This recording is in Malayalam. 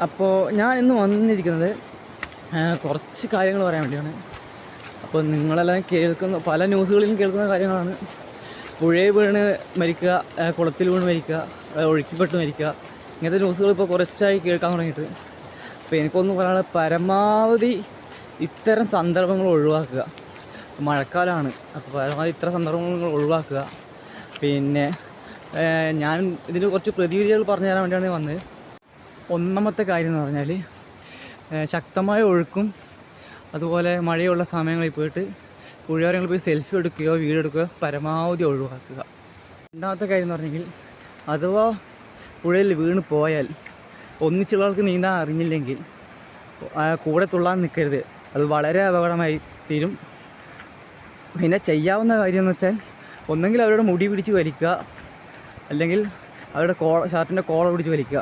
അപ്പോൾ ഞാൻ ഇന്ന് വന്നിരിക്കുന്നത് കുറച്ച് കാര്യങ്ങൾ പറയാൻ വേണ്ടിയാണ്. അപ്പോൾ നിങ്ങളെല്ലാം പല ന്യൂസുകളിലും കേൾക്കുന്ന കാര്യങ്ങളാണ്. പുഴയിൽ വീണ് മരിക്കുക, കുളത്തിൽ വീണ് മരിക്കുക, ഒഴുക്കിപ്പെട്ട് മരിക്കുക, ഇങ്ങനത്തെ ന്യൂസുകൾ ഇപ്പോൾ കുറച്ചായി കേൾക്കാൻ തുടങ്ങിയിട്ട്. അപ്പോൾ എനിക്കൊന്നും പറയാനുള്ള, പരമാവധി ഇത്തരം സന്ദർഭങ്ങൾ ഒഴിവാക്കുക. മഴക്കാലമാണ്, അപ്പോൾ പരമാവധി ഇത്തരം സന്ദർഭങ്ങൾ ഒഴിവാക്കുക. പിന്നെ ഞാൻ ഇതിന് കുറച്ച് പ്രതിവിധികൾ പറഞ്ഞു തരാൻ വേണ്ടിയാണ് വന്നത്. ഒന്നാമത്തെ കാര്യം എന്ന് പറഞ്ഞാൽ, ശക്തമായ ഒഴുക്കും അതുപോലെ മഴയുള്ള സമയങ്ങളിൽ പോയിട്ട് പുഴയോരങ്ങളിൽ പോയി സെൽഫി എടുക്കുകയോ വീഡിയോ എടുക്കുകയോ പരമാവധി ഒഴിവാക്കുക. രണ്ടാമത്തെ കാര്യം എന്ന് പറഞ്ഞെങ്കിൽ, അഥവാ പുഴയിൽ വീണ് പോയാൽ ഒന്നിച്ചുള്ളവർക്ക് നീന്താൻ അറിഞ്ഞില്ലെങ്കിൽ കൂടെ തുള്ളാൻ നിൽക്കരുത്. അത് വളരെ അപകടമായി തീരും. പിന്നെ ചെയ്യാവുന്ന കാര്യം എന്ന് വെച്ചാൽ, ഒന്നെങ്കിൽ അവരുടെ മുടി പിടിച്ച് വലിക്കുക, അല്ലെങ്കിൽ അവരുടെ ഷർട്ടിൻ്റെ കോളർ പിടിച്ച് വലിക്കുക.